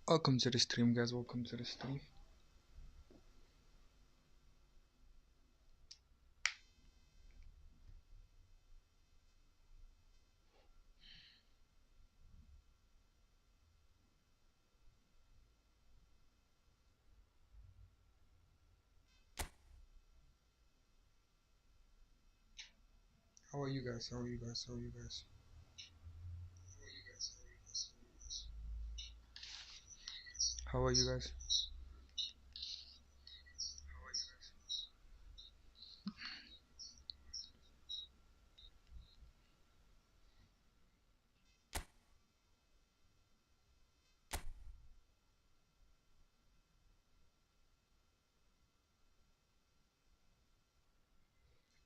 Welcome to the stream, guys. Welcome to the stream. How are you guys? How are you guys? How are you guys? How are you guys?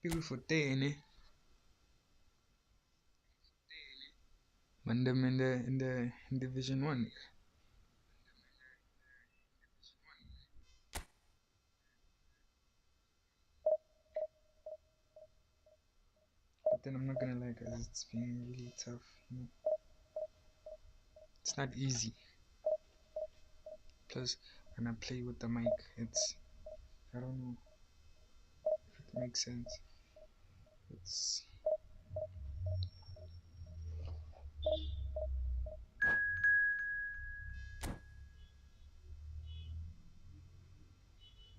Beautiful day, innit? Mandem in Division One. But then I'm not gonna lie, guys. It's been really tough. It's not easy. Plus, when I play with the mic, I don't know if it makes sense. It's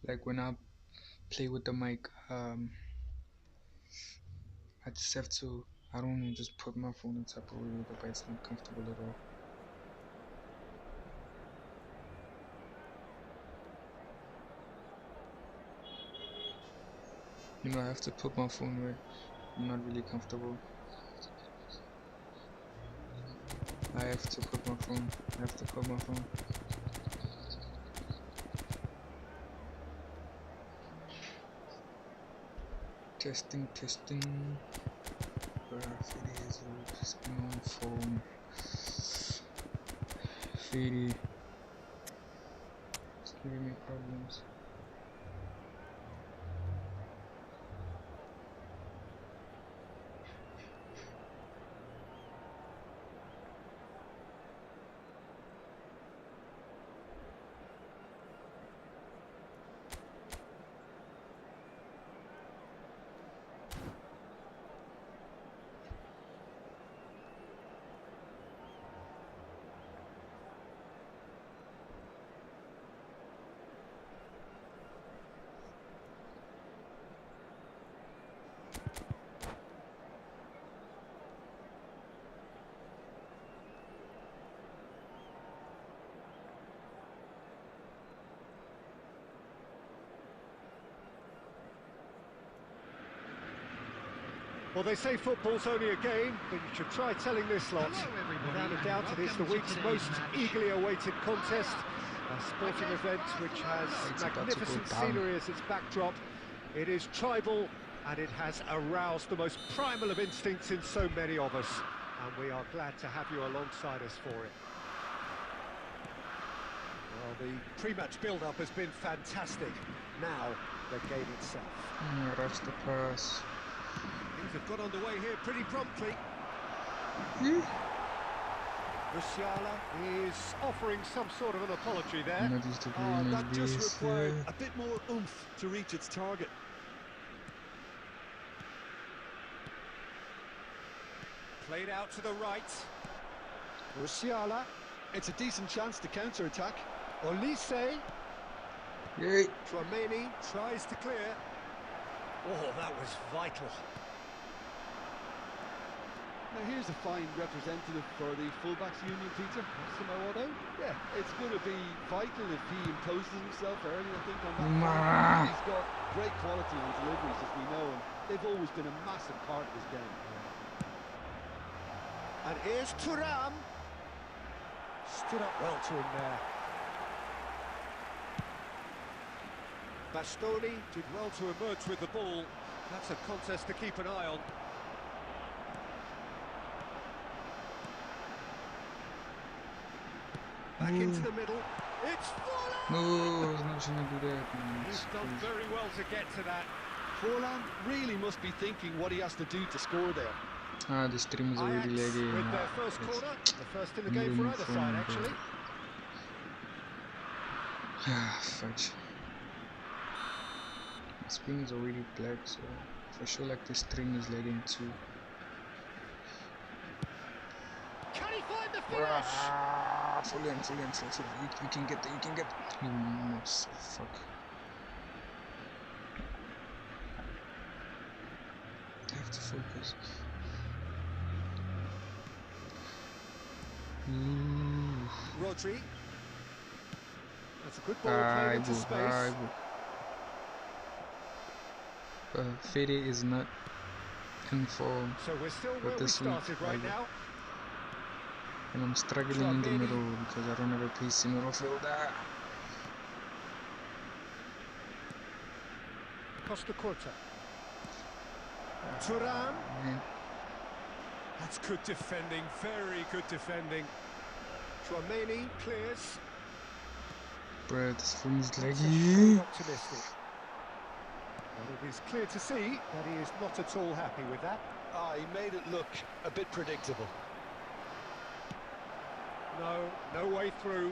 like when I play with the mic, I just have to, I don't know, just put my phone on top of it, but it's not comfortable at all. I have to put my phone where I'm not really comfortable. I have to put my phone. Testing. Fade is spin on phone. Fade. It's giving me problems. Well, they say football's only a game, but you should try telling this lot. Without a doubt, it is the week's most eagerly awaited contest, a sporting event which has magnificent scenery as its backdrop. It is tribal, and it has aroused the most primal of instincts in so many of us, and we are glad to have you alongside us for it. Well, the pre-match build-up has been fantastic. Now, the game itself. Rush the pass. Things have got underway here pretty promptly. Musiala is offering some sort of an apology there. That just required a bit more oomph to reach its target. Played out to the right. Musiala. It's a decent chance to counter-attack. Olise. Yay. Tchouaméni tries to clear. Oh, that was vital. Now here's a fine representative for the fullbacks union, Peter. Samawado. Yeah, it's going to be vital if he imposes himself early, I think, on that flank. He's got great quality in deliveries, as we know, and they've always been a massive part of his game. And here's Thuram. Stood up well to him there. Bastoni did well to emerge with the ball. That's a contest to keep an eye on. Back into the middle. It's Forlan! No, I was not trying to do that. He's done very well to get to that. Forlan really must be thinking what he has to do to score there. The stream is already lagging. With their first corner, the first in the game for either side, actually. Yeah, fudge. My screen is already black, so for sure like this string is leading to. Can he find the finish? Full in. You can get there, you can get there. You must fuck. I have to focus. Rodri. That's a good ball played into space. Fede is not in form. So we're still where we started right now. And I'm struggling in the middle because I don't have a pacey midfielder. Costa Curta. Thuram. That's good defending, very good defending. Tchouaméni clears. Bro, this phone is laggy. Optimistic. But it is clear to see that he is not at all happy with that. He made it look a bit predictable. No way through.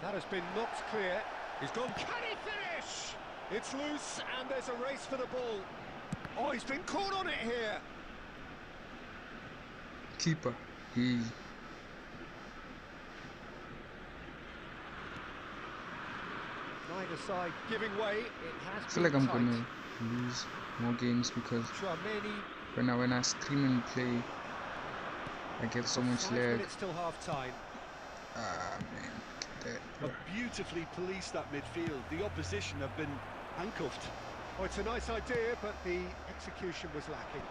That has been knocked clear. He's gone. Can he finish? It's loose and there's a race for the ball. Oh, he's been caught on it here. Keeper. He. Neither side giving way. It has I feel like I'm gonna lose more games because when I stream and play, I get so much lag. It's still half time. Ah man, look at that. Beautifully policed that midfield. The opposition have been handcuffed. Oh, it's a nice idea, but the execution was lacking.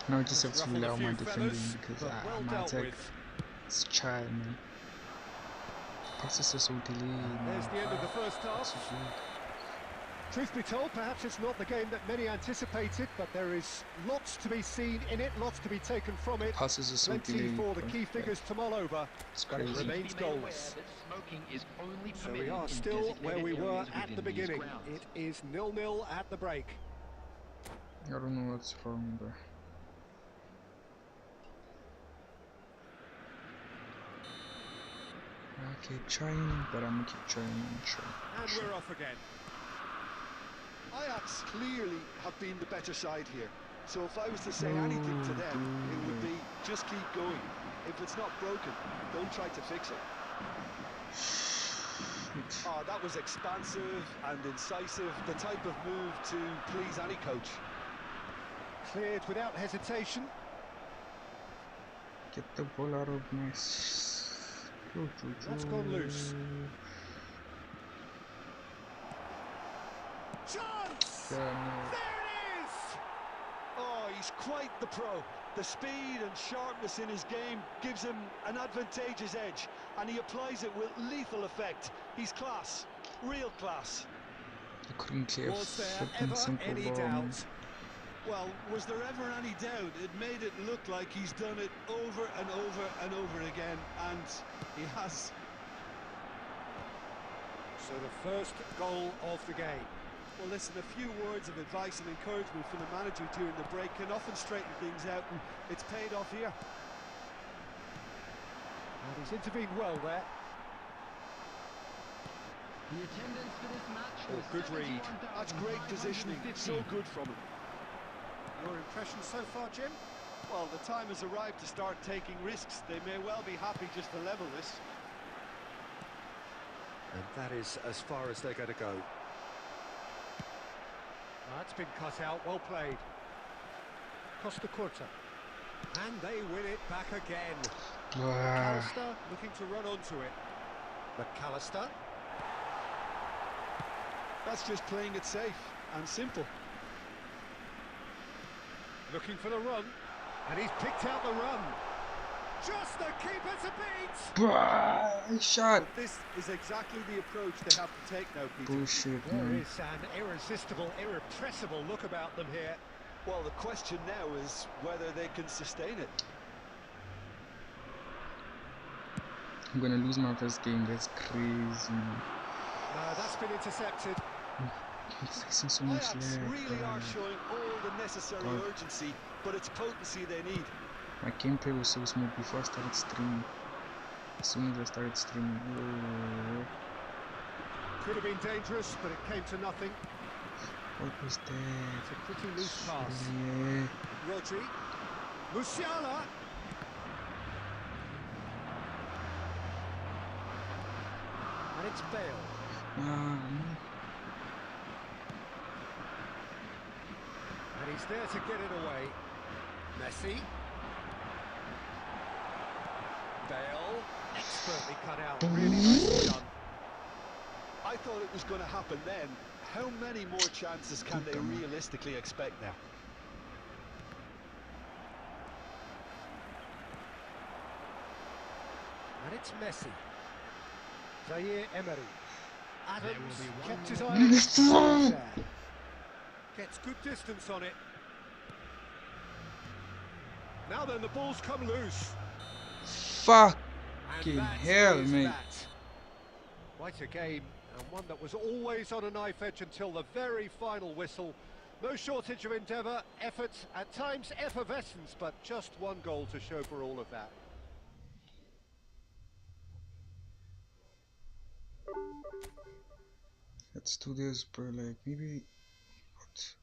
Now I just have to rely on my defending because my attack is child, man. Passes are so delayed. There's the end of the first half. Truth be told, perhaps it's not the game that many anticipated, but there is lots to be seen in it, lots to be taken from it. Passes are so Plenty delayed. for the key figures to mull over. It's crazy. It remains goalless. So we are still where we were at the beginning. It is 0-0 at the break. I don't know what's wrong, bro. I keep trying, but I'm gonna keep trying and trying. And we're off again. Ajax clearly have been the better side here. So if I was to say anything to them, it would be just keep going. If it's not broken, don't try to fix it. Oh, that was expansive and incisive, the type of move to please any coach. Cleared without hesitation. Get the ball out of my... That's gone loose. Chance! Yeah, no. There it is! Oh, he's quite the pro. The speed and sharpness in his game gives him an advantageous edge, and he applies it with lethal effect. He's class, real class. I couldn't clear Was there flipping ever simple any ball. doubt? Well, was there ever any doubt? It made it look like he's done it over and over and over again, and he has. So the first goal of the game. Well, listen, a few words of advice and encouragement from the manager during the break can often straighten things out, and it's paid off here. And he's intervened well there. The attendance for this match was good read. That's great positioning, so good from him. Your impression so far, Jim? Well, the time has arrived to start taking risks. They may well be happy just to level this. And that is as far as they're going to go. That's been cut out, well played. Costa Curta. And they win it back again. Wow. McAllister looking to run onto it. McAllister. That's just playing it safe and simple. Looking for the run. And he's picked out the run. Just the keeper to beat! He shot! But this is exactly the approach they have to take now, Peter. Bullshit, There man. is an irresistible, irrepressible look about them here. Well, the question now is whether they can sustain it. I'm gonna lose my first game, that's crazy. No, that's been intercepted. He's facing so much Ajax lag. really are showing all the necessary urgency, but it's potency they need. My gameplay was so smooth before I started streaming. As soon as I started streaming. Could have been dangerous, but it came to nothing. What was that? It's a pretty loose pass. Yeah. Rodri. Musiala. And it's Bale. And he's there to get it away. Messi. Bale. Expertly cut out. Really nicely done. I thought it was going to happen then. How many more chances can they realistically expect now? And it's Messi. Zaire Emery. Adams kept his eye on the there. Gets good distance on it. Now then, the ball's come loose. Fucking hell, mate. That. Quite a game, and one that was always on a knife edge until the very final whistle. No shortage of endeavour, effort, at times effervescence, but just one goal to show for all of that. Let's do this, bro. Like, maybe. What?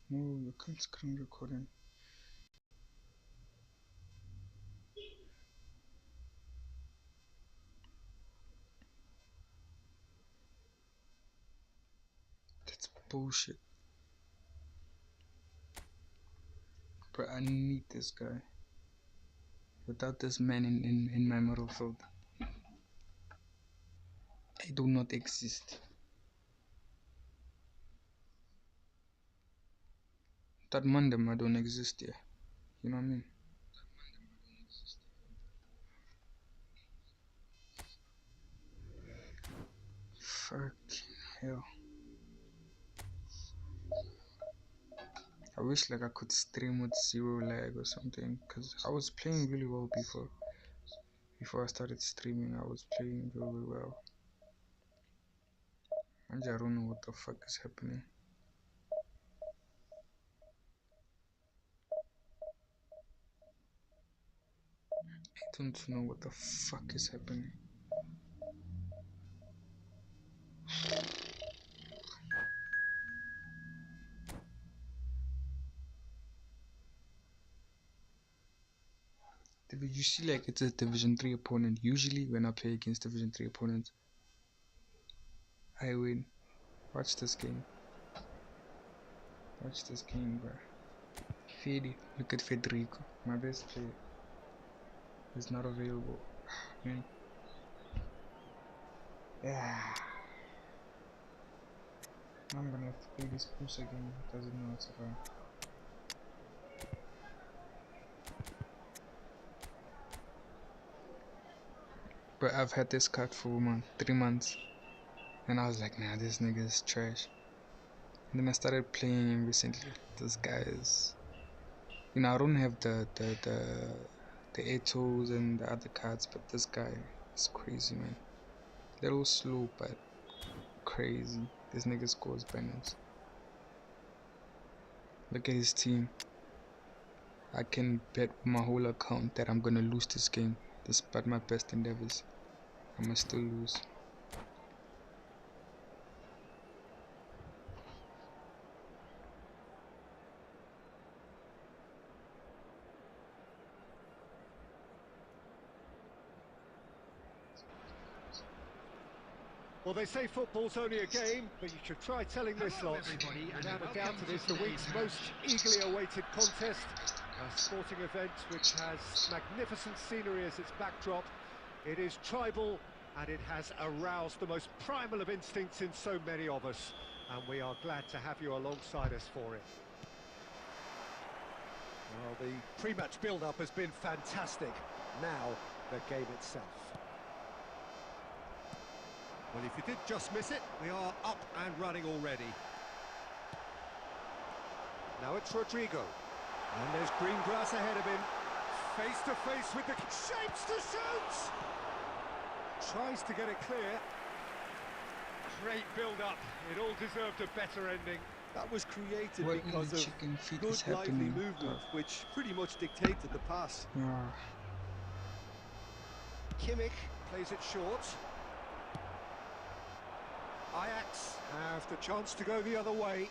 No, you can't screen recording. That's bullshit. Bro, I need this guy. Without this man in my middle field, I do not exist. That Mandem, I don't exist here. You know what I mean? Fucking hell. I wish like I could stream with 0 lag or something, because I was playing really well before I started streaming. I was playing really well, and I don't know what the fuck is happening. I don't know what the fuck is happening. You see, like, it's a Division 3 opponent. Usually when I play against Division 3 opponents, I win. Watch this game. Watch this game, bro. Fede, look at Federico, my best player. He's not available. Man. Yeah. I'm gonna have to play this push again. Doesn't know what's around. But I've had this card for 3 months, and I was like, nah, this nigga is trash. And then I started playing him recently. This guy is, you know, I don't have the Etos and the other cards, but this guy is crazy, man. Little slow, but crazy. This nigga scores banners. Look at his team. I can bet my whole account that I'm gonna lose this game, despite my best endeavors. I must still lose. Well, they say football's only a game, but you should try telling this lot. Without a doubt, it is the week's most eagerly awaited contest. A sporting event which has magnificent scenery as its backdrop. It is tribal, and it has aroused the most primal of instincts in so many of us. And we are glad to have you alongside us for it. Well, the pre-match build-up has been fantastic. Now, the game itself. Well, if you did just miss it, we are up and running already. Now it's Rodrigo. And there's green grass ahead of him. Face to face with the... Shapes to shoot! Tries to get it clear. Great build-up. It all deserved a better ending. That was created What because of good lively movement, which pretty much dictated the pass. Yeah. Kimmich plays it short. Ajax have the chance to go the other way.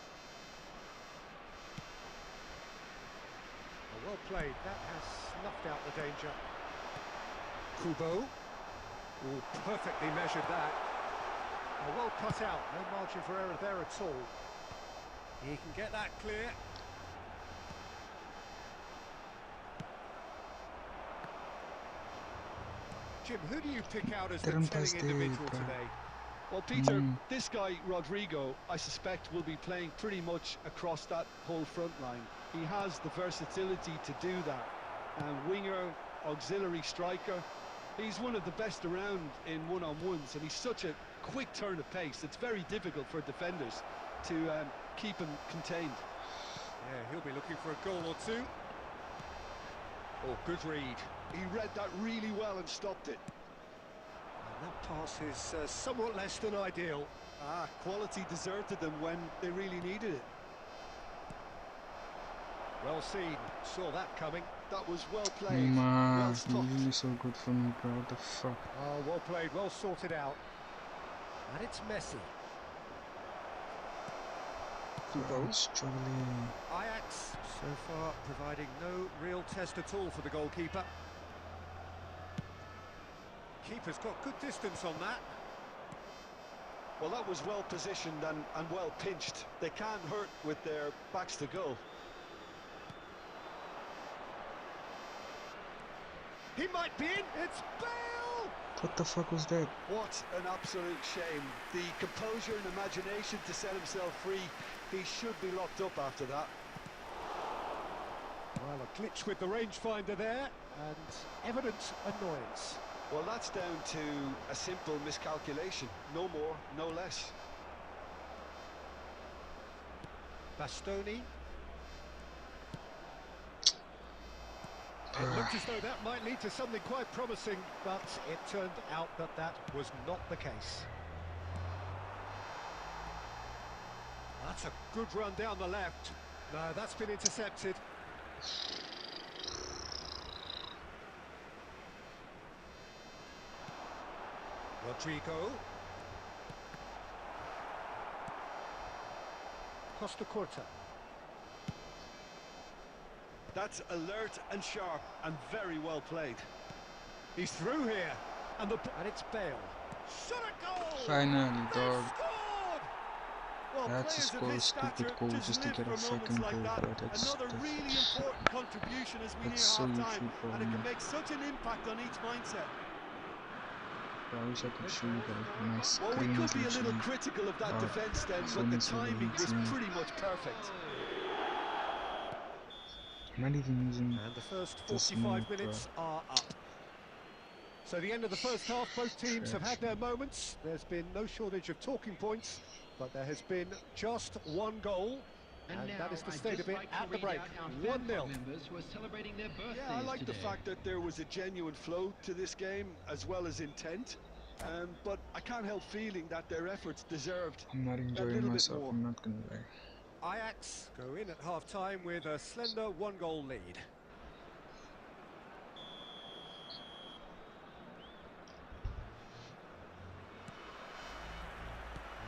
Well played, that has snuffed out the danger. Kubo. Oh, perfectly measured that. Oh, well cut out, no margin for error there at all. He can get that clear. Jim, who do you pick out as the telling individual today? Well, Peter, this guy, Rodrigo, I suspect will be playing pretty much across that whole front line. He has the versatility to do that. Winger, auxiliary striker. He's one of the best around in one-on-ones, and he's such a quick turn of pace. It's very difficult for defenders to keep him contained. Yeah, he'll be looking for a goal or two. Oh, good read. He read that really well and stopped it. And that pass is somewhat less than ideal. Quality deserted them when they really needed it. Well seen, saw that coming. That was well played. Man, well stopped. really so good for me, bro. What the fuck? Oh, well played, well sorted out. And it's Messi. I'm struggling. Ajax, so far, providing no real test at all for the goalkeeper. Keeper's got good distance on that. Well, that was well positioned and well pinched. They can't hurt with their backs to goal. He might be in, it's Bale! What the fuck was that? What an absolute shame. The composure and imagination to set himself free. He should be locked up after that. Well, a glitch with the rangefinder there, and evident annoyance. Well, that's down to a simple miscalculation. No more, no less. Bastoni. It looked as though that might lead to something quite promising, but it turned out that that was not the case. That's a good run down the left. No, that's been intercepted. Rodrigo. Costa Curta. That's alert and sharp and very well played. He's through here, and it's Bale. Shot a goal! Finally, dog. Scored! Well, That's a players score, of his stupid stature goal just to live get a for second moments goal, like that. bro. That's Another really important contribution as we near that's so half-time, YouTube, bro, and it can man. make such an impact on each mindset. I wish I could show you guys, but my Well, we screen could is be a little literally critical of that bad. defence then, My but phone the is timing was overheating. pretty much perfect. I'm not even using And the first this 45 mode, bro. minutes are up. So the end of the first half, both teams have had their moments. There's been no shortage of talking points, but there has been just one goal, and that is the state of it at the break. 1-0. Yeah, I like the fact that there was a genuine flow to this game as well as intent, but I can't help feeling that their efforts deserved I'm not a enjoying little bit myself, more. I'm not gonna lie. Ajax go in at half-time with a slender one-goal lead.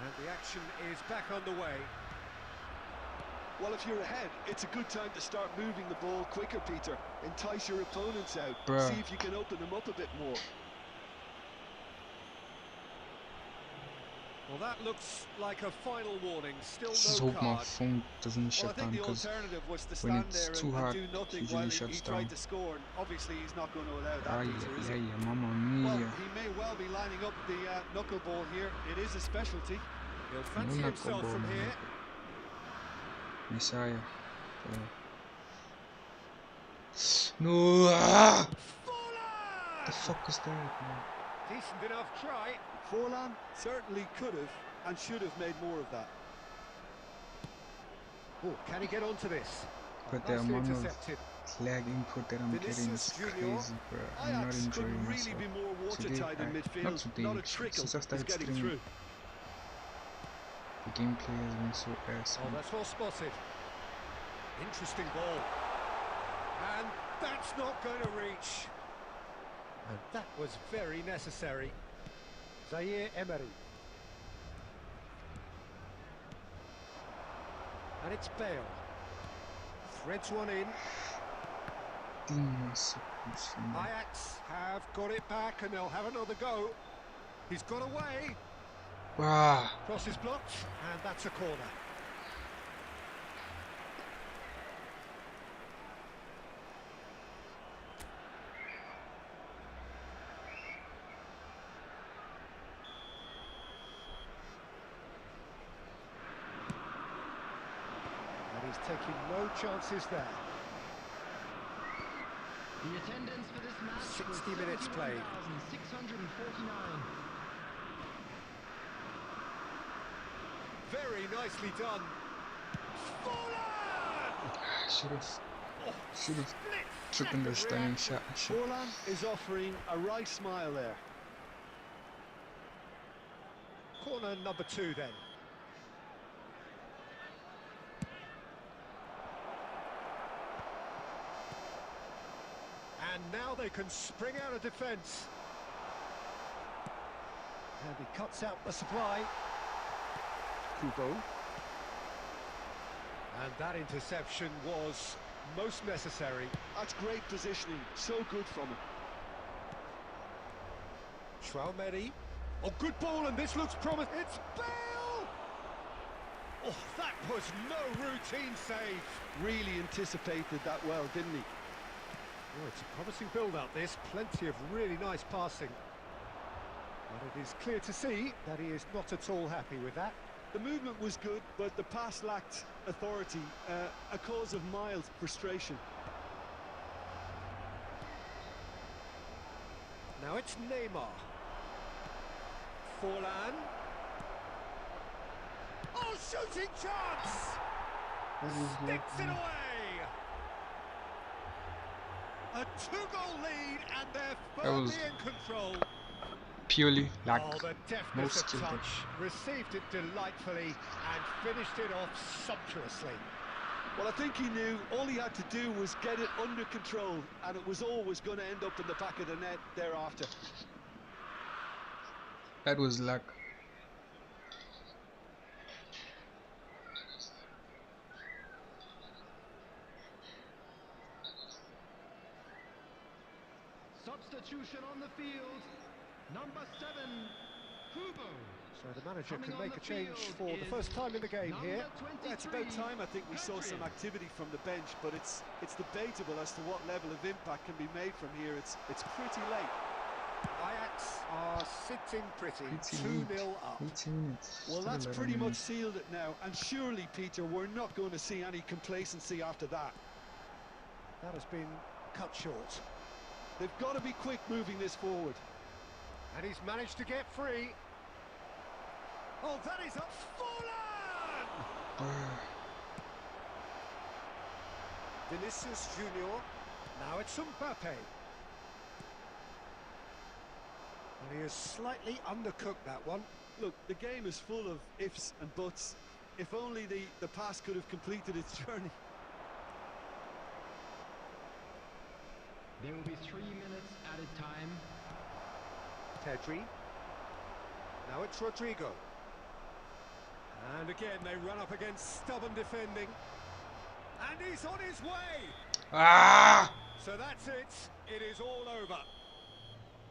And the action is back underway. Well, if you're ahead, it's a good time to start moving the ball quicker, Peter. Entice your opponents out. Bruh. See if you can open them up a bit more. Well, that looks like a final warning. Still Just no hope my card. phone doesn't Well, I shut think down, the because alternative was to when stand it's there too and hard, do it nothing usually while shuts he tried down. to score. And obviously, he's not going to allow that, Ay, Peter, is ay, he? ay, mamma Well, mia. he may well be lining up the knuckleball here. It is a specialty. He'll fancy No himself knuckleball, from man. here. Messiah. No! Ah! Fuller! The fuck is that, man? Decent enough try. Forlan certainly could have and should have made more of that. Oh, can he get onto this? But the Nicely amount of intercepted. lag input that I'm getting Vinicius is Junior. crazy, bro. I'm not Ajax enjoying couldn't really myself. be more watertight in midfield. Not today, Not a trickle since I is started getting streaming. through. The gameplay has been so ass. Oh, that's well spotted. Interesting ball. And that's not going to reach. And that was very necessary. Zaire Emery. And it's Bale. Threads one in. Ajax have got it back and they'll have another go. He's got away. Wow. Cross is blocked and that's a corner. And he's taking no chances there. The attendance for this match 60 minutes played. 649. Very nicely done. Forlan! Should have taken the stunning shot. Forlan is offering a wry smile there. Corner number 2 then. And now they can spring out of defence. And he cuts out the supply. Kubo. And that interception was most necessary. That's great positioning, so good from him. Traumeri. Oh, good ball, and this looks promising. It's Bale! Oh, that was no routine save. Really anticipated that well, didn't he? Oh, it's a promising build-up, this. Plenty of really nice passing. But it is clear to see that he is not at all happy with that. The movement was good, but the pass lacked authority, a cause of mild frustration. Now it's Neymar. Forlan. Oh, shooting chance! Sticks it away! A 2-goal lead and they're firmly in control. Purely luck. Oh, the deftness of touch. Received it delightfully and finished it off sumptuously. Well, I think he knew all he had to do was get it under control, and it was always going to end up in the back of the net thereafter. That was luck. Substitution on the field. Number 7, Kubo. So the manager can make a change for the first time in the game here. Yeah, it's about time. I think we saw some activity from the bench, but it's debatable as to what level of impact can be made from here. It's pretty late. Ajax are sitting pretty, 2-0 up. 18 minutes. Well, that's pretty much sealed it now, and surely, Peter, we're not going to see any complacency after that. That has been cut short. They've got to be quick moving this forward. And he's managed to get free. Oh, that is a Forlan! Vinicius Junior. Now it's Mbappe. And he has slightly undercooked that one. Look, the game is full of ifs and buts. If only the pass could have completed its journey. There will be 3 minutes added time. Pedri. Now it's Rodrigo. And again they run up against stubborn defending. And he's on his way! Ah! So that's it. It is all over.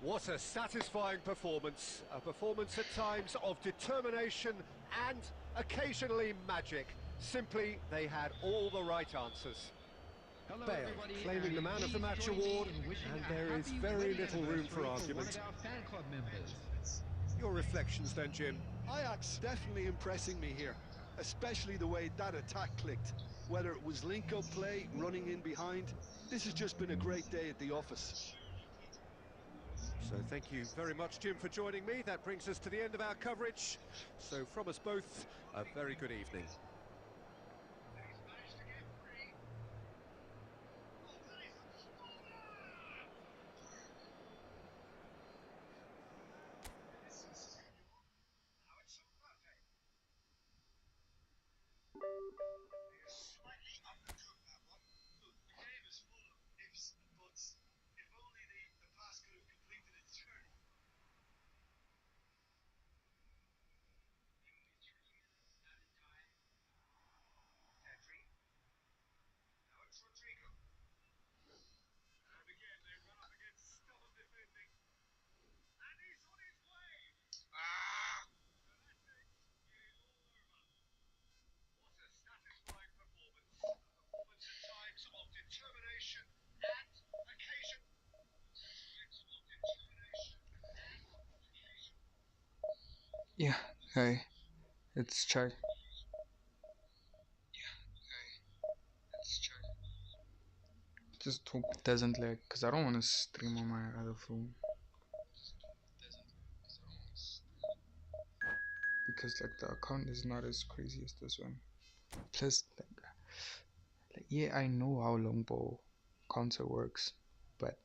What a satisfying performance. A performance at times of determination and occasionally magic. Simply, they had all the right answers. Hello, Bale everybody, claiming the man of the match award, and there is very little room for argument. Your reflections then, Jim? Ajax definitely impressing me here, especially the way that attack clicked. Whether it was link-up play, running in behind, this has just been a great day at the office. So thank you very much, Jim, for joining me. That brings us to the end of our coverage. So from us both, a very good evening. The game is full of ifs and buts. If only the pass could have completed Yeah, hey, it's Chai. Just hope it doesn't lag, because I don't want to stream on my other phone. Because like the account is not as crazy as this one. Plus, like yeah, I know how longbow counter works, but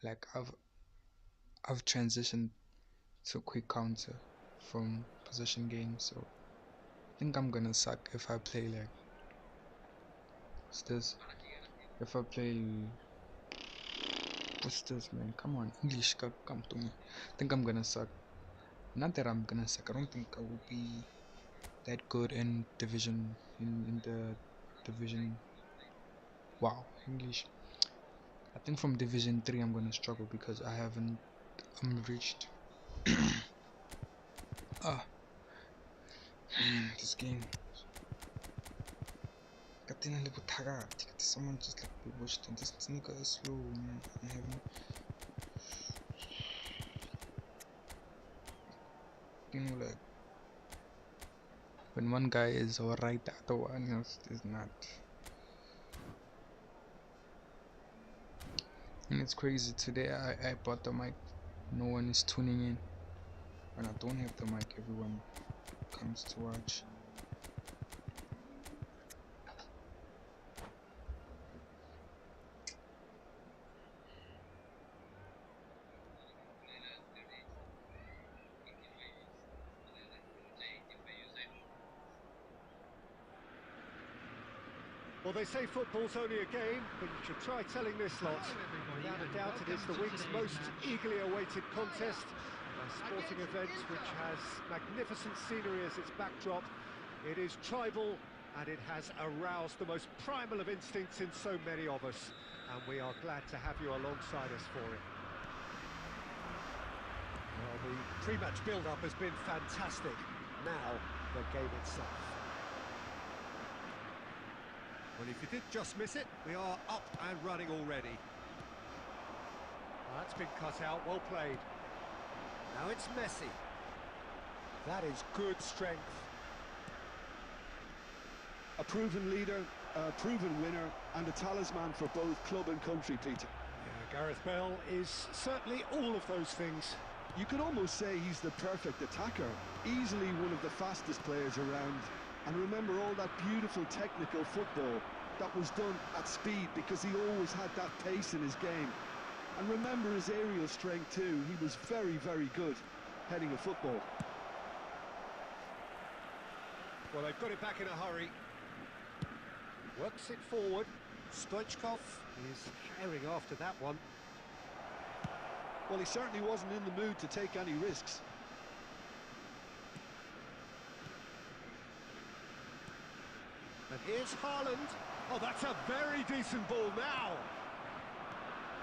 like I've transitioned to quick counter from position games, so I think I'm gonna suck if I play like what's this? If I play what's this, man? Come on, English, come to me. I think I'm gonna suck. Not that I'm gonna suck. I don't think I will be that good in division in the division. Wow, English. I think from Division 3 I'm gonna struggle because I haven't reached ah man, this game. Someone just like be watched and this nigga is slow, man. I haven't, like when one guy is alright, the other one else is not. And it's crazy, today I bought the mic, no one is tuning in. When I don't have the mic, everyone comes to watch. Well, they say football's only a game, but you should try telling this lot. Without a doubt, it is the week's most eagerly awaited contest. A sporting event which has magnificent scenery as its backdrop. It is tribal, and it has aroused the most primal of instincts in so many of us. And we are glad to have you alongside us for it. Well, the pre-match build-up has been fantastic. Now, the game itself. Well, if you did just miss it, we are up and running already. That's been cut out, well played. Now it's Messi. That is good strength. A proven leader, a proven winner, and a talisman for both club and country, Peter. Yeah, Gareth Bale is certainly all of those things. You could almost say he's the perfect attacker, easily one of the fastest players around. And remember all that beautiful technical football that was done at speed, because he always had that pace in his game. And remember his aerial strength too. He was very, very good heading a football. Well, they've got it back in a hurry. Works it forward. Stoichkov is herring after that one. Well, he certainly wasn't in the mood to take any risks. And here's Haaland. Oh, that's a very decent ball now.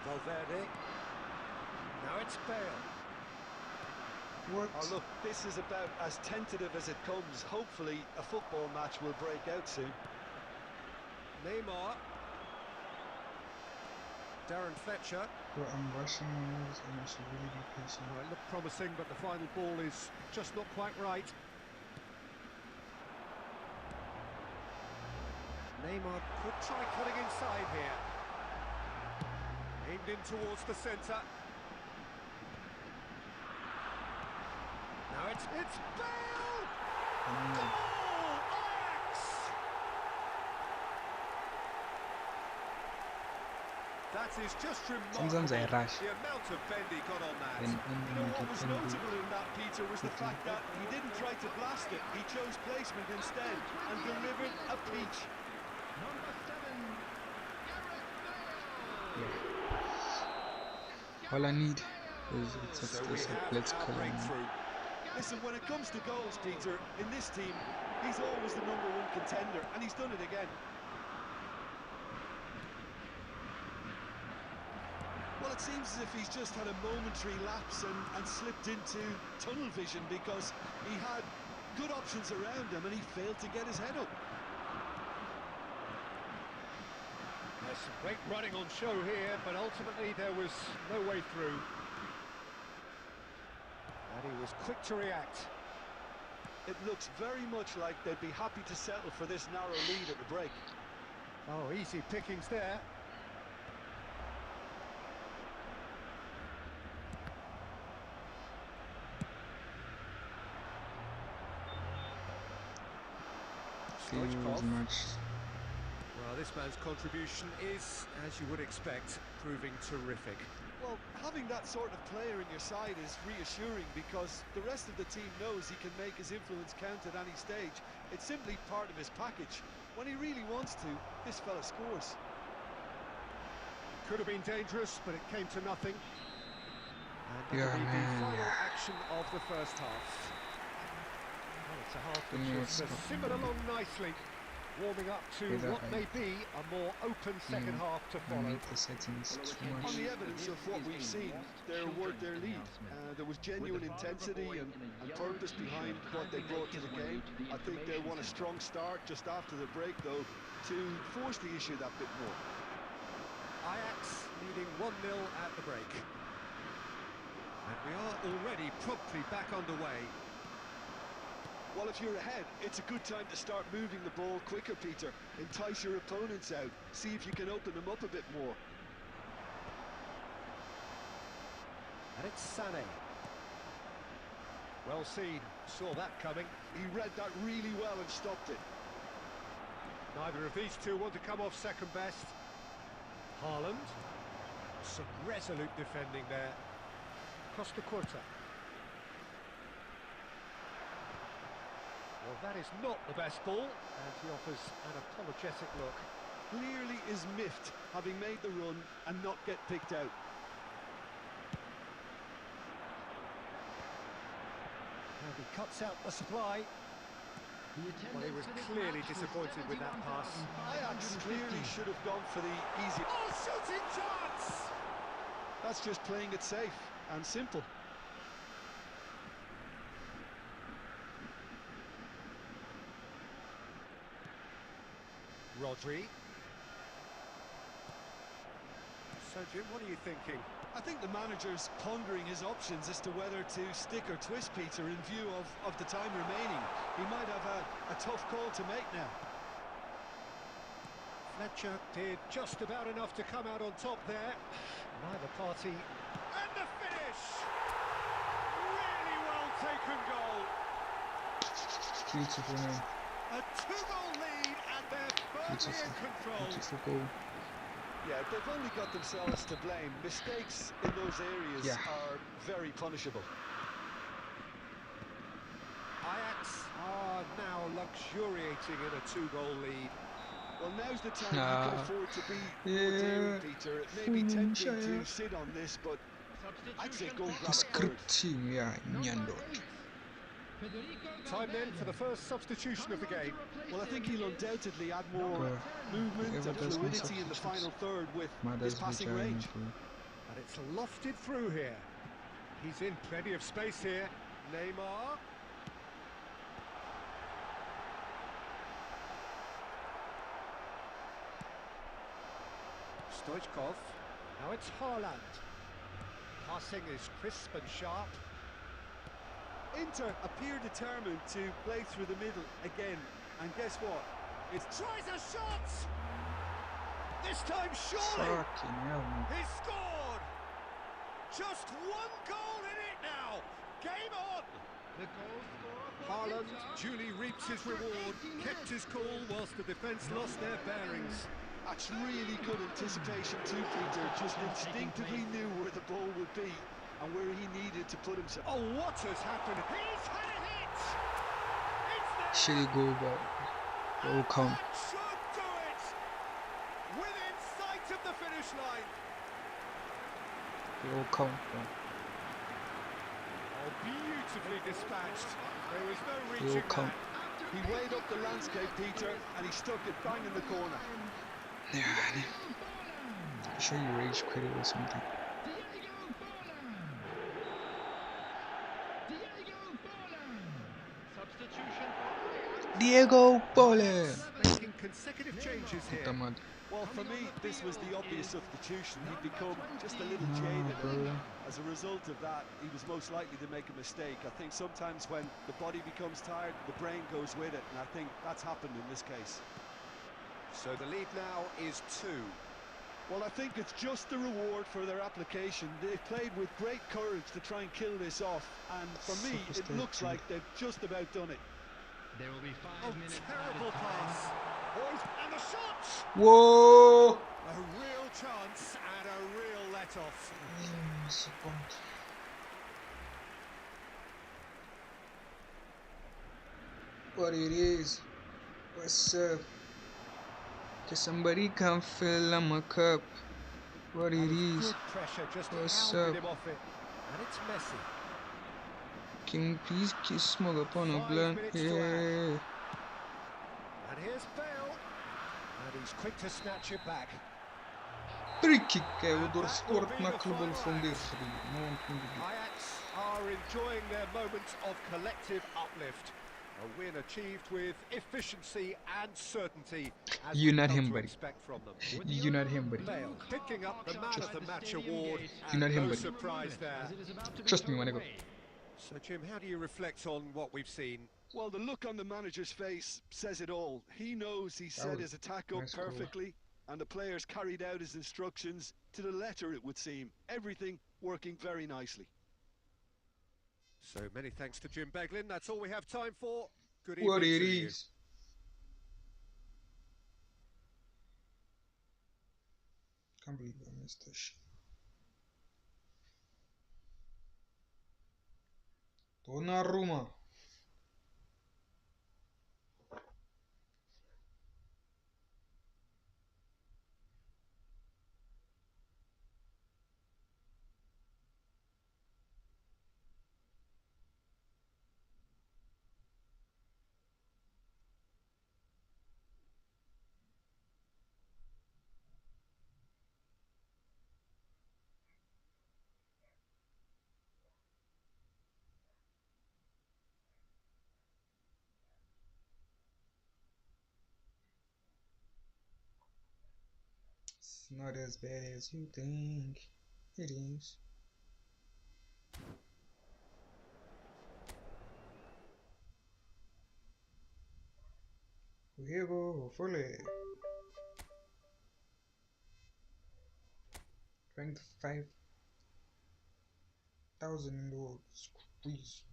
Valverde. Now it's Bale. Oh, look, this is about as tentative as it comes. Hopefully, a football match will break out soon. Neymar. Darren Fletcher. Well, I'm rushing moves and I should really be patient. Oh, it looked promising, but the final ball is just not quite right. Neymar could try cutting inside here. Aimed in towards the centre. Now it's Bale! Goal! Ajax! That is just remarkable. Sometimes I rush. The amount of bend he got on that. You know what was notable in that, Peter, was the fact that he didn't try to blast it. He chose placement instead and delivered a peach. Number 7, Gareth Bale. Yeah. All I need is it's a let's call him. Listen, when it comes to goals, Peter, in this team, he's always the #1 contender, and he's done it again. Well, it seems as if he's just had a momentary lapse and slipped into tunnel vision, because he had good options around him and he failed to get his head up. There's some great running on show here, but ultimately there was no way through. That And he was quick to react. It looks very much like they'd be happy to settle for this narrow lead at the break. Oh, easy pickings there. Stoichkov. Well, this man's contribution is, as you would expect, proving terrific. Well, having that sort of player in your side is reassuring because the rest of the team knows he can make his influence count at any stage. It's simply part of his package. When he really wants to, this fella scores. Could have been dangerous, but it came to nothing. And that'll be the final action of the first half. Well, it's a half which has simmered along nicely, warming up to what may be a more open second half to follow. On the evidence of what we've seen, they're worth their lead. There was genuine intensity and purpose behind what they brought to the game. I think they want a strong start just after the break, though, to force the issue that bit more. Ajax leading 1-0 at the break. And we are already promptly back underway. Well, if you're ahead, it's a good time to start moving the ball quicker, Peter. Entice your opponents out. See if you can open them up a bit more. And it's Sané. Well seen. Saw that coming. He read that really well and stopped it. Neither of these two want to come off second best. Haaland. Some resolute defending there. Costa Curta. Well, that is not the best ball, and he offers an apologetic look. Clearly is miffed, having made the run and not get picked out. And he cuts out the supply. Well, he was clearly disappointed with that pass. Ajax clearly should have gone for the easy... Oh, shooting chance! That's just playing it safe and simple. Rodri. So, Jim, what are you thinking? I think the manager's pondering his options as to whether to stick or twist Peter in view of the time remaining. He might have a tough call to make now. Fletcher did just about enough to come out on top there. Neither party. And the finish! Really well taken goal. Beautiful, man. A 2-goal lead and they're firmly in control. Beautiful goal. Yeah, they've only got themselves to blame. Mistakes in those areas are very punishable. Ajax are now luxuriating in a 2-goal lead. Well, now's the time you can afford to be more daring, Peter. It may be tempting to sit on this, but I'd say go grab a third. Time then for the first substitution of the game. Well, I think he'll undoubtedly add more movement and fluidity in the final third with his passing range. And it's lofted through here. He's in plenty of space here. Neymar. Stoichkov. Now it's Haaland. Passing is crisp and sharp. Inter appear determined to play through the middle again, and guess what? It tries a shot! This time surely! He scored! Just one goal in it now! Game on! Haaland duly reaps his reward, kept his cool whilst the defence lost their bearings. That's really good anticipation too, Peter. Just instinctively knew where the ball would be and where he needed to put himself. Oh, what has happened? He's had a hit! Shitty goal, but it will come. That should do it! Within sight of the finish line. It will come. Oh, beautifully dispatced. There was no reaching. It will come. He weighed up the landscape, Peter, and he stuck it bang in the corner. Yeah, I'm sure you rage quit it or something. Diego Pole! Making consecutive changes here. Well, for me, this was the obvious substitution. He'd become just a little jaded, and as a result of that, he was most likely to make a mistake. I think sometimes when the body becomes tired, the brain goes with it, and I think that's happened in this case. So the lead now is 2. Well, I think it's just a reward for their application. They've played with great courage to try and kill this off, and for me, it looks like they've just about done it. There will be 5 minutes. Terrible pass. Boys, and the shot! Whoa! A real chance and a real let-off. What it is? What's up? Can somebody come fill up my cup? What it is? Good pressure, just What's hounded up? him off it. And it's Messi. Can you please kiss smoke upon a 5 blunt? minutes to Yeah. And here's Bale. And he's quick to snatch it back. Free kick door sport na klubul fundeer. Ajax are enjoying their moment of collective uplift. A win achieved with efficiency and certainty, as You're we've not come him, to buddy. expect from them. You're not him, buddy. Bale picking up the man of the match award, You're and not him, no buddy. surprise there. Trust me when I go. So Jim, how do you reflect on what we've seen? Well, the look on the manager's face says it all. He knows he set his attack up nice goal. perfectly, and the players carried out his instructions to the letter, it would seem. Everything working very nicely. So many thanks to Jim Beglin. That's all we have time for. Good evening What it to you. is? Can't believe I missed this shit. Donnarumma. It's not as bad as you think it is. Diego Foley. Ranked 5,000 in the world. Squeeze.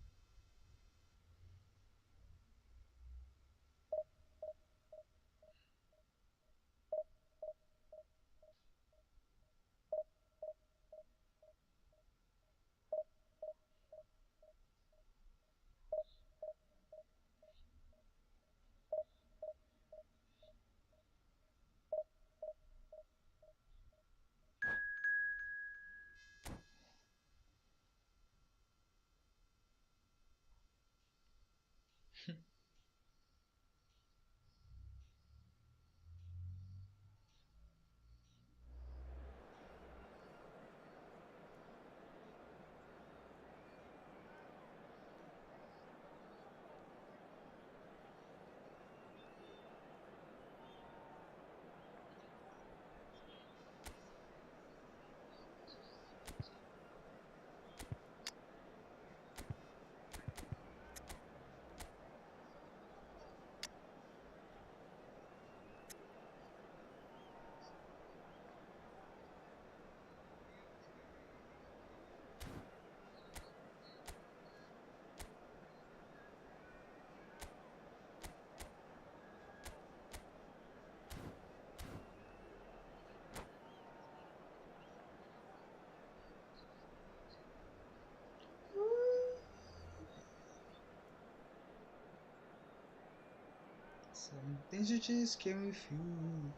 Some things you just can't refuse.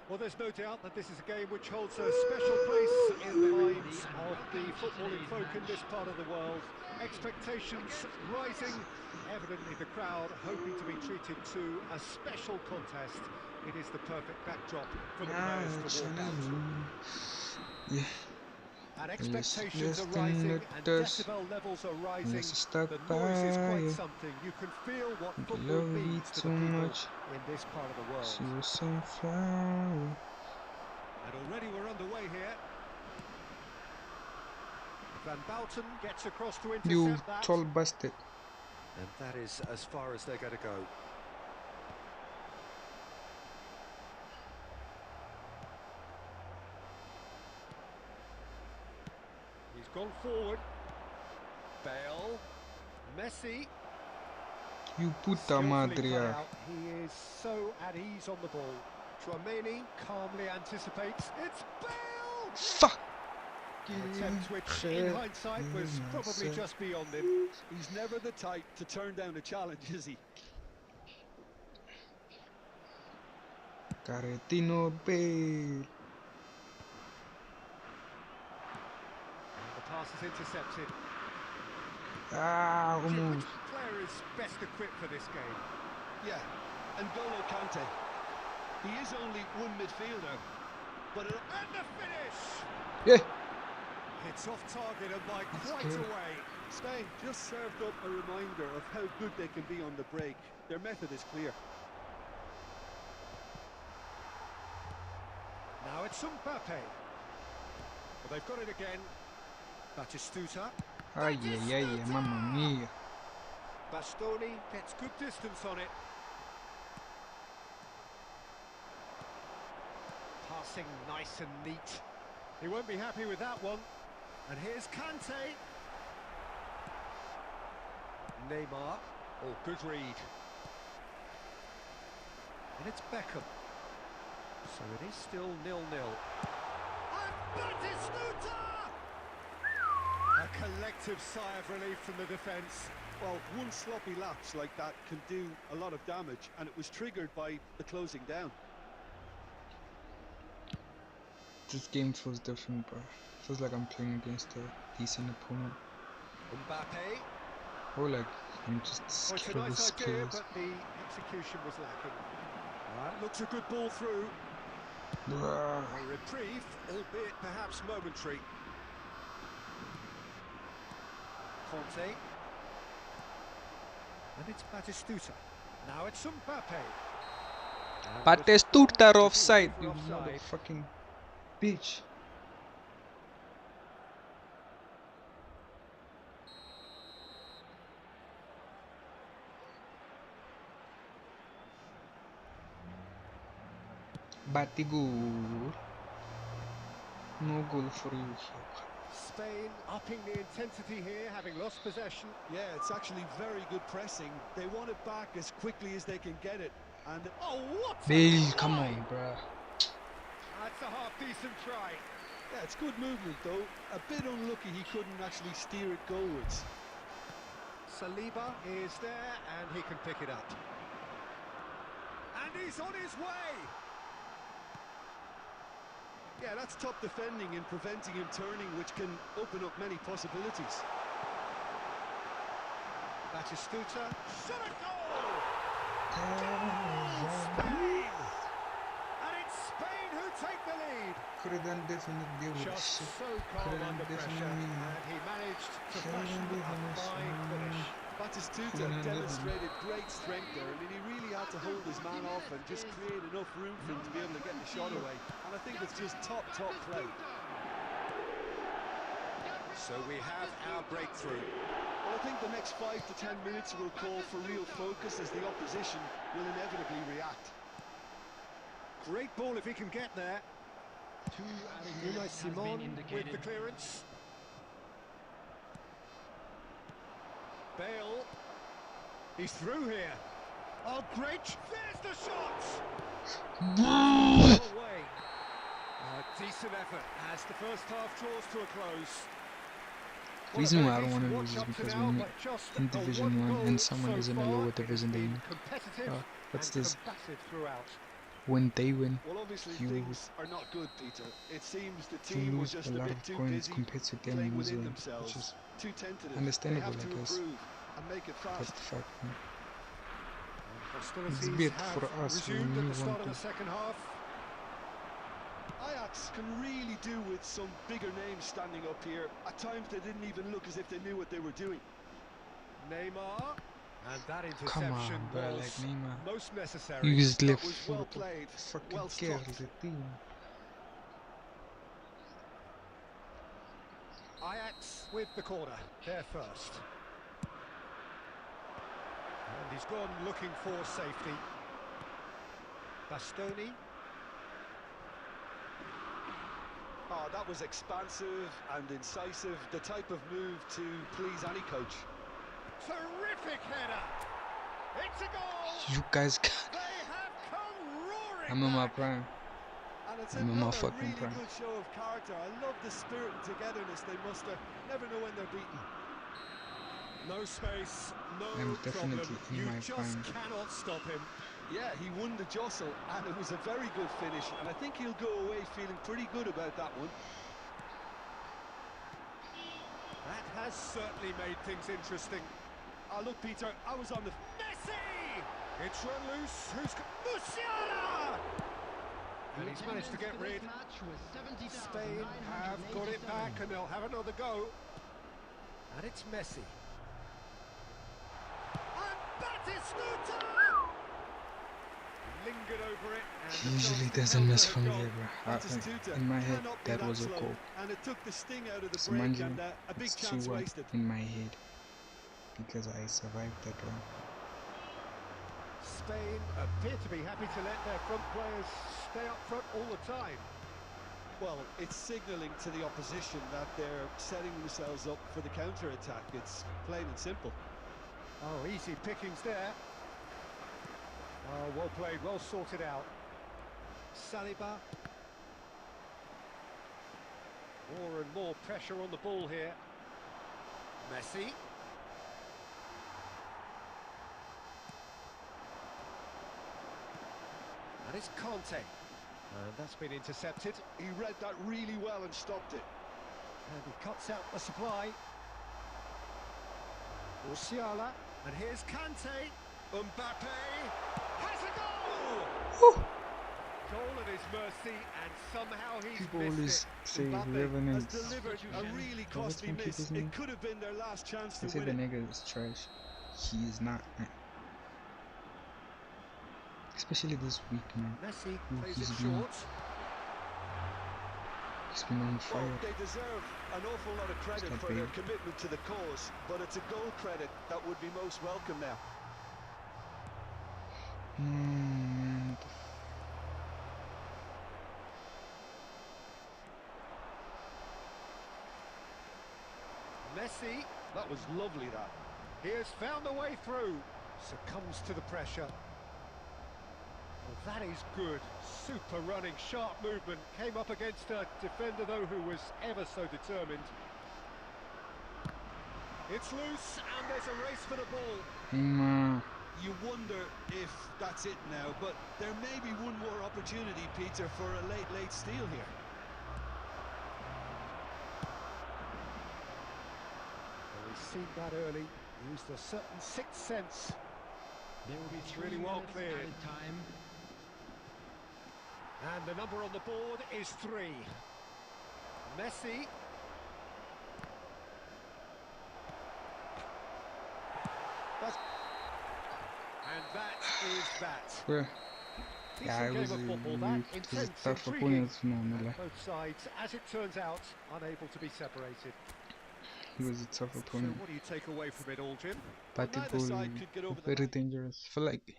Well, there's no doubt that this is a game which holds a special place in the minds of the footballing folk in this part of the world. Expectations rising, evidently the crowd hoping to be treated to a special contest. It is the perfect backdrop for the players to walk out. Yeah. And expectations are rising and decibel levels are rising. The noise is quite something. You can feel what football means to the people in this part of the world. She was sunflower. And already we're underway here. Van Bouten gets across to intercept You that. tall bastard. And that is as far as they're going to go. He's gone forward. Bale. Messi. You puta madre. He is so at ease on the ball. Tchouaméni calmly anticipates. It's Bale! Fuck! An attempt which, in hindsight, was probably just beyond him. He's never the type to turn down a challenge, is he? Caretino Bale. The pass is intercepted. Ah, Which almost. player is best equipped for this game? Yeah, N'Golo Kante. He is only one midfielder, but And the finish! Yeah. It's off target and by That's quite good. a way. Spain just served up a reminder of how good they can be on the break. Their method is clear. Now it's Mbappe. Well, they've got it again. Batistuta. Ay, ay, ay, mamma mia. Bastoni gets good distance on it. Passing nice and neat. He won't be happy with that one. And here's Kante. Neymar. Oh, good read. And it's Beckham. So it is still 0-0. And Batistuta! A collective sigh of relief from the defence. Well, one sloppy lapse like that can do a lot of damage, and it was triggered by the closing down. This game feels different, bro. Feels like I'm playing against a decent opponent. Mbappe. Or like I'm just Oh, it's a scared of nice his idea, skills. but the execution was lacking. Right, looks a good ball through. Bruh. A reprieve, albeit perhaps momentary. Conte. And it's Batistuta. Now it's Mbappe. Batistuta offside, For you offside. motherfucking bitch. Batigol. No goal for you here. Spain upping the intensity here, having lost possession. Yeah, it's actually very good pressing. They want it back as quickly as they can get it. And Oh, what a Bale, try! come on, bruh. That's a half-decent try. yeah, it's good movement though. A bit unlucky he couldn't actually steer it goalwards. Saliba is there, and he can pick it up. And he's on his way! Yeah, that's top defending and preventing him turning, which can open up many possibilities. Batistuta, shot a goal! Spain! And it's Spain who take the lead. Could have done definitely with Just shit. so calm Could've under done pressure, definitely. and he managed to Could've fashion done a fine finish. Batistuta demonstrated great strength there. I mean, he really had to hold his man off and just create enough room for him to be able to get the shot away. And I think it's just top play. So we have our breakthrough. Well, I think the next 5 to 10 minutes will call for real focus as the opposition will inevitably react. Great ball if he can get there. Two added Unai minutes has been Simon with indicated. the clearance. Bale. He's through here. Oh, great. There's the shot! Away. A decent effort as the first half draws to a close. The reason why I don't want to lose is because when you're in Division 1 and someone is in a lower division than you, what's this? When they win, Well, obviously you things are not good, Peter. It seems the team was lose just a a lot bit of too points busy compared to them playing losing, within which themselves. is Too tentative. understandable, They have to I guess. improve and make it what fast. the fuck, man. Hostilities It's a bit have for us, we resumed at knew the start one of the second half. Ajax can really do with some bigger names standing up here. At times they didn't even look as if they knew what they were doing. Neymar, and that Come interception on, bro, was like Neymar. most You necessary. just That left was for well played, fucking well care stopped. the team. Ajax with the corner, they're first. And he's gone looking for safety. Bastoni. Oh, that was expansive and incisive, the type of move to please any coach. Terrific header. It's a goal. You guys got They have come roaring I'm in my back. prime. And it's I'm in my another fucking really prime. good show of character. I love the spirit and togetherness they muster. Never know when they're beaten. No space, no I'm problem. definitely in You my just prime. cannot stop him. Yeah, he won the jostle, and it was a very good finish. And I think he'll go away feeling pretty good about that one. That has certainly made things interesting. Look, Peter, I was on the... Messi! It's run loose. Who's... Musiala! And he's managed to get rid. Spain have got it back, and they'll have another go. And it's Messi. And Batistuta! Lingered over it. And He the usually chance to doesn't counter miss has from gone. there, bro. Batistuta In my head, cannot be that was a slow, goal. and it took the sting out of the So break, mind you, and a big it's chance 2-1 wasted. in my head because I survived that one. Spain appear to be happy to let their front players stay up front all the time. Well, it's signalling to the opposition that they're setting themselves up for the counter-attack. It's plain and simple. Oh, easy pickings there. Oh, well played, well sorted out. Saliba. More and more pressure on the ball here. Messi. And it's Conte. And that's been intercepted. He read that really well and stopped it. And he cuts out the supply. Musiala. And here's Kante. Mbappe has a goal! Goal at his mercy, and somehow he's People missed always it. say Mbappe whoever has names delivered a really costly What's my miss. keeper's It name? could have been their last chance They to say win the it. nigga is trash. He is not, man. Especially this week, man. Messi Ooh, plays he's it been- short. He's been on Well, fire. they deserve an awful lot of credit not for their bad. commitment to the cause, but it's a goal credit that would be most welcome now. Man. Messi, That was lovely, that. he has found a way through. Succumbs to the pressure. Well, that is good. Super running, sharp movement. Came up against a defender, though, who was ever so determined. It's loose, and there's a race for the ball. Man. You wonder if that's it now, but there may be one more opportunity, Peter, for a late steal here. Well, he's seen that early. Used a certain sixth sense. There will be It's 3 really well minutes cleared. added time. And the number on the board is 3. Messi. And that is that. Bro. Decent Yeah, it game was of a, football, that. it was a Intense, tough intriguing. opponent, no, like. Both sides, as it turns out, unable to be separated. He was a tough So opponent. what do you take away from it all, Jim? Well, But neither side could get over the very line. dangerous. I feel like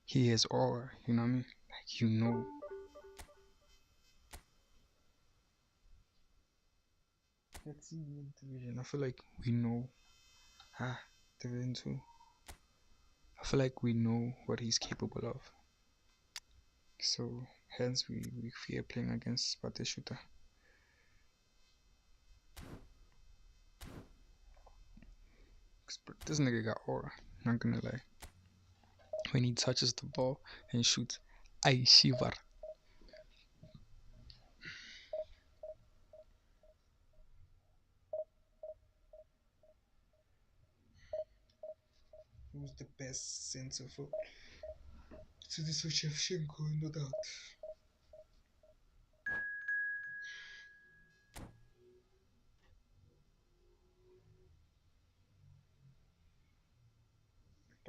he has aura, you know what I mean? Like, you know. Let's see Division. I feel like we know. Division 2. I feel like we know what he's capable of. So, hence we fear playing against Batistuta. This nigga got aura, not gonna lie. When he touches the ball and shoots, I shiver. Who's the best centre for? So this was Shevchenko, no doubt.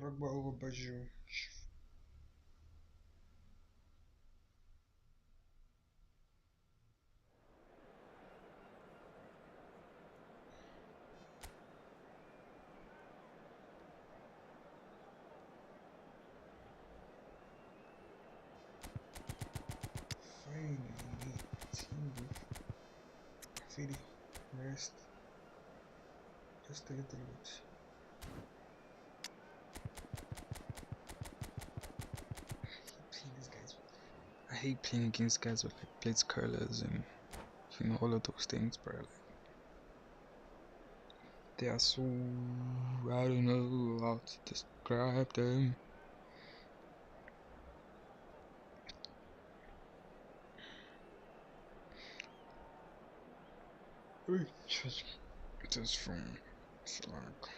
Drogba over Baggio. Finally, team Fidi, rest just a little bit. I hate playing against guys with like blitz curlers and you know all of those things, bro. Like, they are so, I don't know how to describe them. Just from Slack.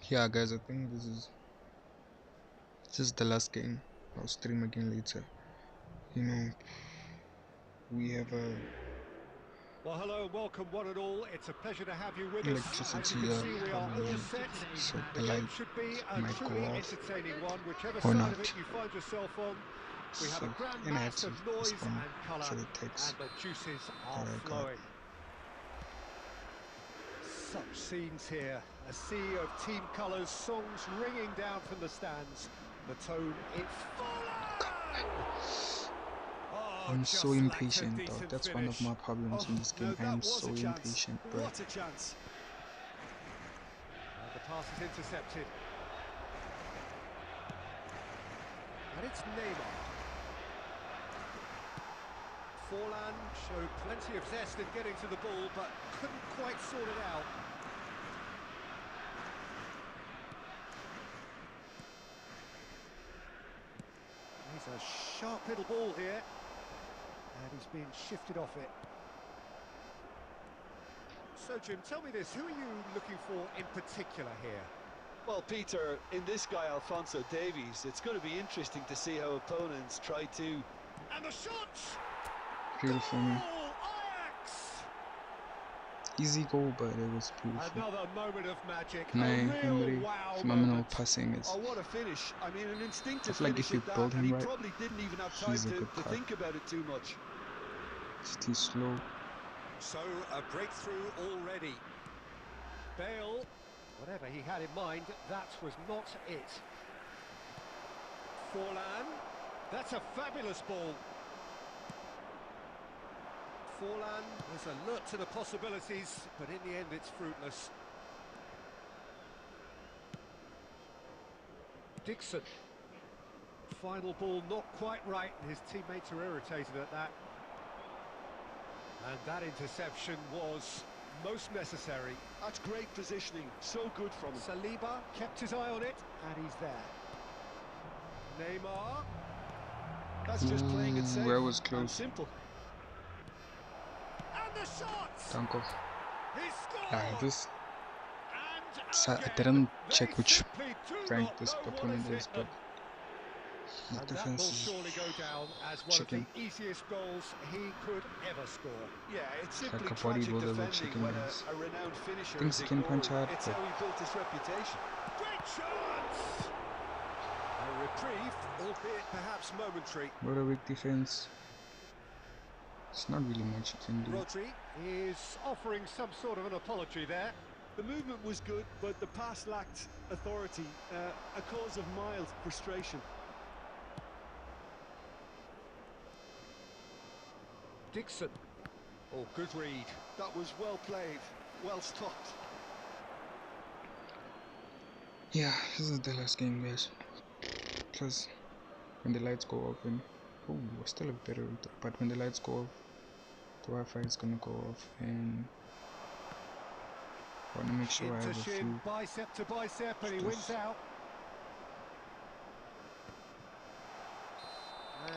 Yeah, guys, I think this is the last game. I'll stream again later. You know, we have a Well, hello, welcome one and all. It's a pleasure to have you with us. As electricity you can see, we are all set. so The the game light should be a might go truly off entertaining one, whichever or side not. of it you find yourself on. We have So, a grand and I have mass to of noise respond and colour, to the text and the juices are that I got. flowing. Such scenes here, a sea of team colours, songs ringing down from the stands. The tone, it's Fuller! Oh, I'm just so lacked a impatient, dog. decent That's one of finish. my problems in this game. No, I am that was so a chance. impatient, bro. What a chance. And the pass is intercepted. And it's Neymar. Forlan showed plenty of zest in getting to the ball, but couldn't quite sort it out. He's a sharp little ball here, and he's being shifted off it. So, Jim, tell me this, who are you looking for in particular here? Well, Peter, in this guy, Alphonso Davies, it's going to be interesting to see how opponents try to... And the shots! Beautiful, Goal! man. Ajax! Easy goal, but it was beautiful. Another moment of magic. Man, A real Henry, wow phenomenal moment. passing. Is Oh, what a finish. I mean, an instinctive feel like finish if you at that, build him and he right, probably didn't even have time he's a to good cut. think about it too much. Just too slow. So, a breakthrough already. Bale, whatever he had in mind, that was not it. Forlan, that's a fabulous ball. Forlan was alert to the possibilities, but in the end it's fruitless. Dixon. Final ball not quite right, and his teammates are irritated at that. And that interception was most necessary. That's great positioning, so good from him. Saliba kept his eye on it, and he's there. Neymar. That's just playing it safe Where was and close? simple. And the shot! Danko. He scored! Yeah, this. And So I again, didn't they check which simply do rank not this know what opponent has is, hit but them. my And that defense will is surely go down as one chicken. of the easiest goals he could ever score. Yeah, it's simply like a tragic bodybuilder with defending chicken when legs. a renowned finisher Thinks is he can punch ignored. out, It's but how he built his reputation. Great chance! A reprieve, albeit perhaps momentary. what a weak defense. It's not really much you can do. Rodri is offering some sort of an apology there. The movement was good, but the pass lacked authority, a cause of mild frustration. Dixon. Oh, good read. That was well played, well stopped. Yeah, this is the last game, guys. Plus, when the lights go off, and oh, we're still a better, but when the lights go off, the Wi-Fi is gonna go off, and I want to make sure I Shin have to a shin, few. bicep to bicep, and he stuff. wins out.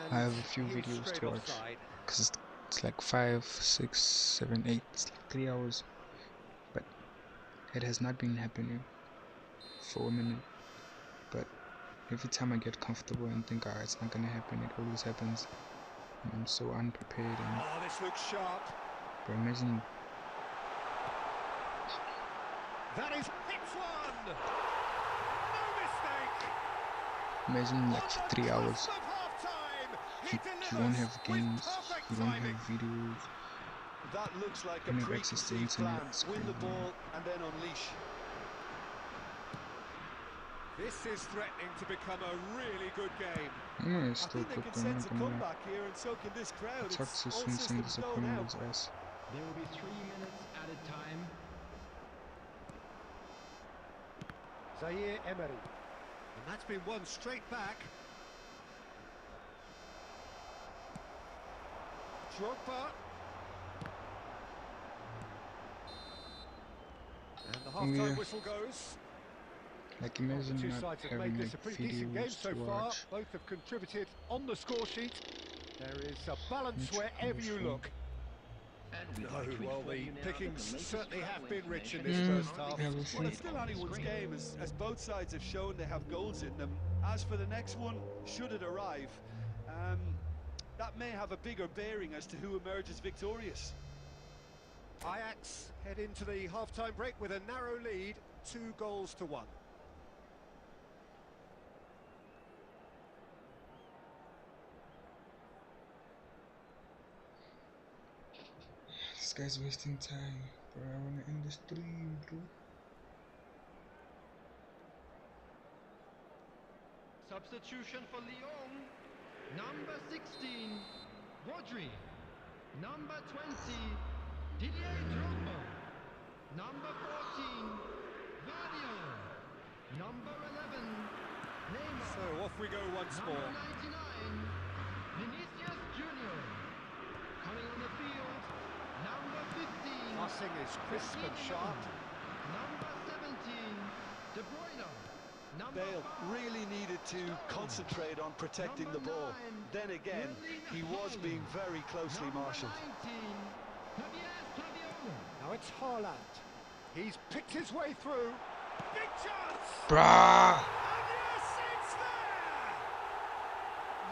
And I have a few he's videos straight to watch offside. because it's like 5, 6, 7, 8, it's like 3 hours, but it has not been happening for a minute. But every time I get comfortable and think, ah, it's not gonna happen, it always happens, and I'm so unprepared. And Oh, this looks sharp. but imagine That is hits one. No mistake. Imagine like for 3 hours. You won't have games, you won't have videos. That looks like You a have access to the preconceived internet. plan. It's Win the crazy. ball and then unleash. This is threatening to become a really good game. I'm gonna I still think they put can them, sense not a gonna lie. comeback here, and so can this crowd. It's hard It's to all soon send systems go now. disappointments as. There will be 3 minutes added time. Zaire Emery. And that's been won straight back. Drogba. And the half-time whistle goes. Like imagine The two not sides have having made this a like pretty decent game videos so to far. watch. Both have contributed on the score sheet. There is a balance Much wherever you control. look. And No, well, the pickings certainly have been rich in this Mm, first half. yeah, we'll Well, see. it's still anyone's game, as both sides have shown they have goals in them. As for the next one, should it arrive, that may have a bigger bearing as to who emerges victorious. Ajax head into the half-time break with a narrow lead, 2-1. This guy's wasting time, bro. I wanna end the stream, bro. Substitution for Lyon. Number 16, Rodri. Number 20, Didier Drogba. Number 14, Vadio. Number 11, Neymar. So off we go once Number more. 99, Vinicius Junior. Coming on the field, number 15. Passing is crisp and sharp. Number 17, De Bruyne. Number Bale 5, really needed to concentrate on protecting the ball. Then again, he was being very closely marshalled. Number 19, Javier Savio. Now it's Haaland. He's picked his way through. Big chance! Bruh! And yes, it's there!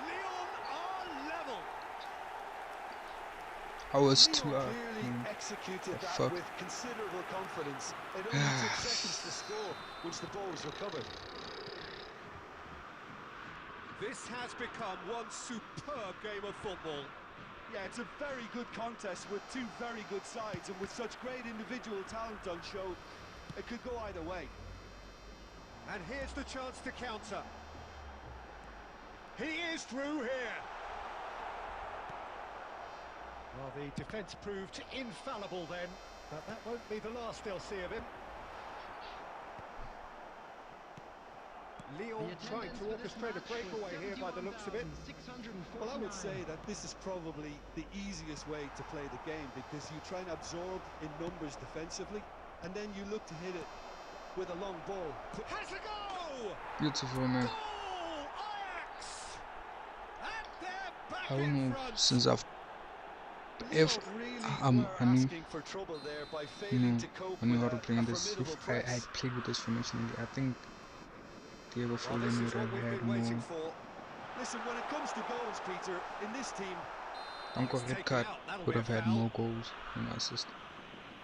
Lyon are level. I was Lyon too out. clearly executed that fuck? with considerable confidence. It only took seconds to score once the ball was recovered. This has become one superb game of football. Yeah, it's a very good contest with two very good sides, and with such great individual talent on show, it could go either way. And here's the chance to counter. He is through here. Well, the defence proved infallible then, but that won't be the last they'll see of him. Lyon trying to orchestrate a breakaway here by the looks of it. Well, I would say that this is probably the easiest way to play the game, because you try and absorb in numbers defensively, and then you look to hit it with a long ball. Has a go! Beautiful, man. Goal! Ajax! And they're back I in don't know front. since I've if Lyon really I knew asking for trouble there by failing to cope I knew how with to play a in this. formidable If I press. played with this formation, I think Diego Well, Forlan this would is what have we've had been waiting more. for. Listen, when it comes to goals, Peter, in this team, Uncle It's Red taken Card out. That'll would be a have had foul. more goals than assist.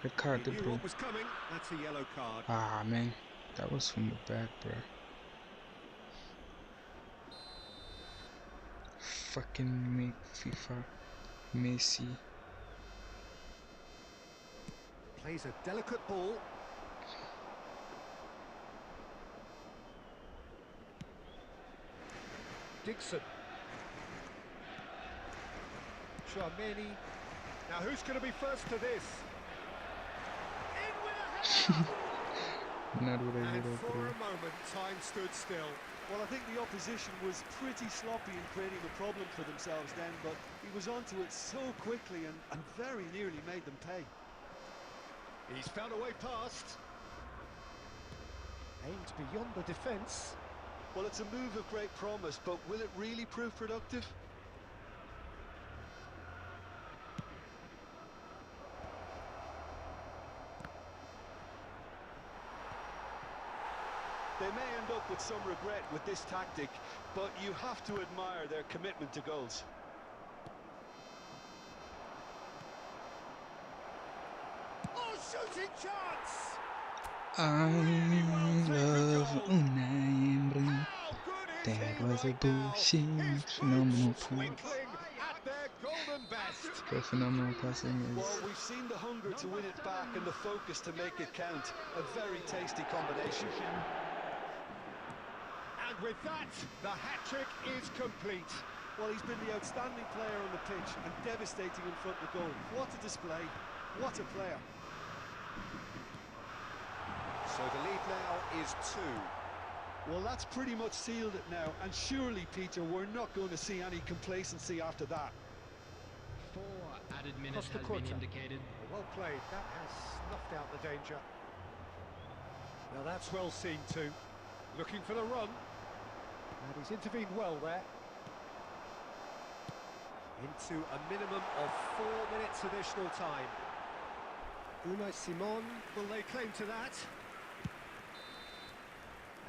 Red Card, He the knew bro. what was coming. That's a yellow card. Ah man, that was from the back, bro. Fucking make FIFA Messi. Plays a delicate ball. Dixon. Tchouameni. Now who's going to be first to this? In with a header! Not what I And would have, for bro. a moment, time stood still. well, I think the opposition was pretty sloppy in creating a problem for themselves then, but he was onto it so quickly and very nearly made them pay. He's found a way past. Aimed beyond the defence. Well, it's a move of great promise, but will it really prove productive? They may end up with some regret with this tactic, but you have to admire their commitment to goals. Oh, shooting chance! I love Unai Emery. That was a bullshit. Phenomenal points. The phenomenal passing is. Well, we've seen the hunger to win it back and the focus to make it count. A very tasty combination. And with that, the hat-trick is complete. Well, he's been the outstanding player on the pitch and devastating in front of goal. What a display, what a player. So the lead now is 2. Well, that's pretty much sealed it now, and surely, Peter, we're not going to see any complacency after that. 4 added minutes Costa has Curta. been indicated. Well played, that has snuffed out the danger. Now that's well seen too. Looking for the run. And he's intervened well there. Into a minimum of 4 minutes additional time. Unai Simon will lay claim to that.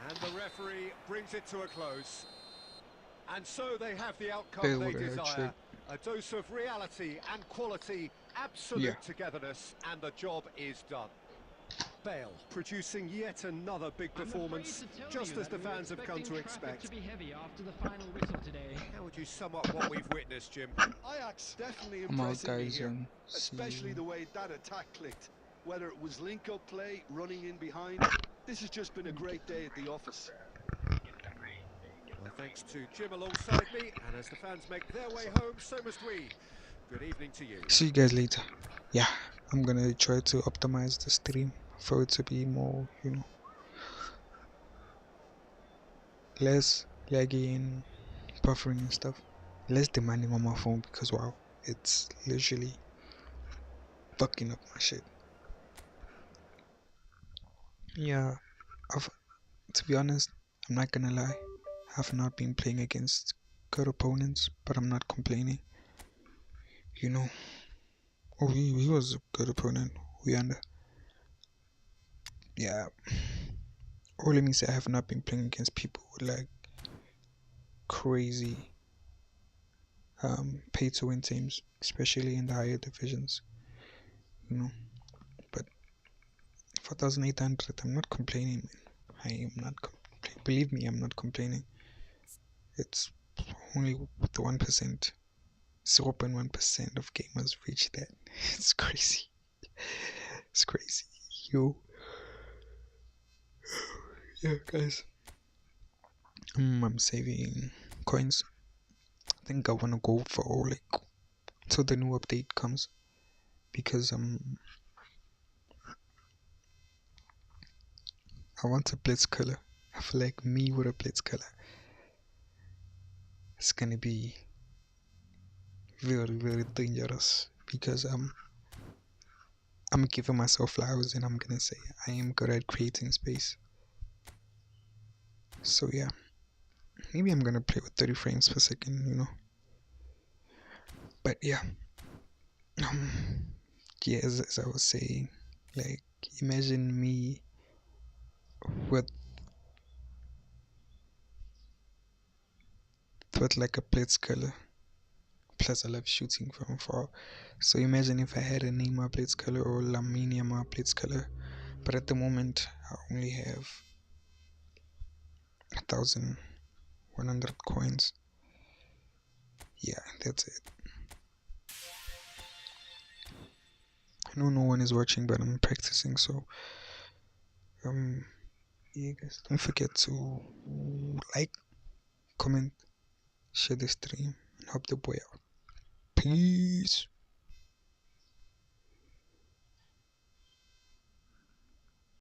And the referee brings it to a close. And so they have the outcome they desire. A dose of reality and quality, absolute togetherness, and the job is done. Bale producing yet another big performance, just as the fans have come to expect. To be heavy after the final whistle today. How would you sum up what we've witnessed, Jim? Ajax definitely I'm out, impressing me guys, here, and especially see. the way that attack clicked. Whether it was link-up play, running in behind, this has just been a great day at the office. Well, thanks to Jim alongside me, and as the fans make their way home, so must we. Good evening to you. See you guys later. Yeah, I'm gonna try to optimize the stream for it to be more, less laggy and buffering and stuff. Less demanding on my phone because wow, it's literally fucking up my shit. Yeah, to be honest, I'm not gonna lie. I've not been playing against good opponents, but I'm not complaining. Oh, he was a good opponent. We under. Yeah. Or let me say I have not been playing against people with like crazy pay to win teams, especially in the higher divisions. But 4,800, I'm not complaining, man. I am not complaining. Believe me, I'm not complaining. It's only with the 1%, 0.1% of gamers reach that. It's crazy. It's crazy. Yo. Yeah, guys. I'm saving coins. I think I wanna go for like till the new update comes, because I want a blitz color. I feel like me with a blitz color, it's gonna be very, very dangerous, because I'm giving myself flowers and I'm gonna say I am good at creating space. So yeah, maybe I'm gonna play with 30 frames per second, But yeah, yeah, as I was saying, like imagine me with like a blitz color. Plus I love shooting from far. So imagine if I had a Neymar blitz color or Lamine Yamal blitz color. But at the moment I only have 1,100 coins. Yeah, that's it. I know no one is watching, but I'm practicing, so yeah guys, don't forget to like, comment, share the stream, and help the boy out. Peace.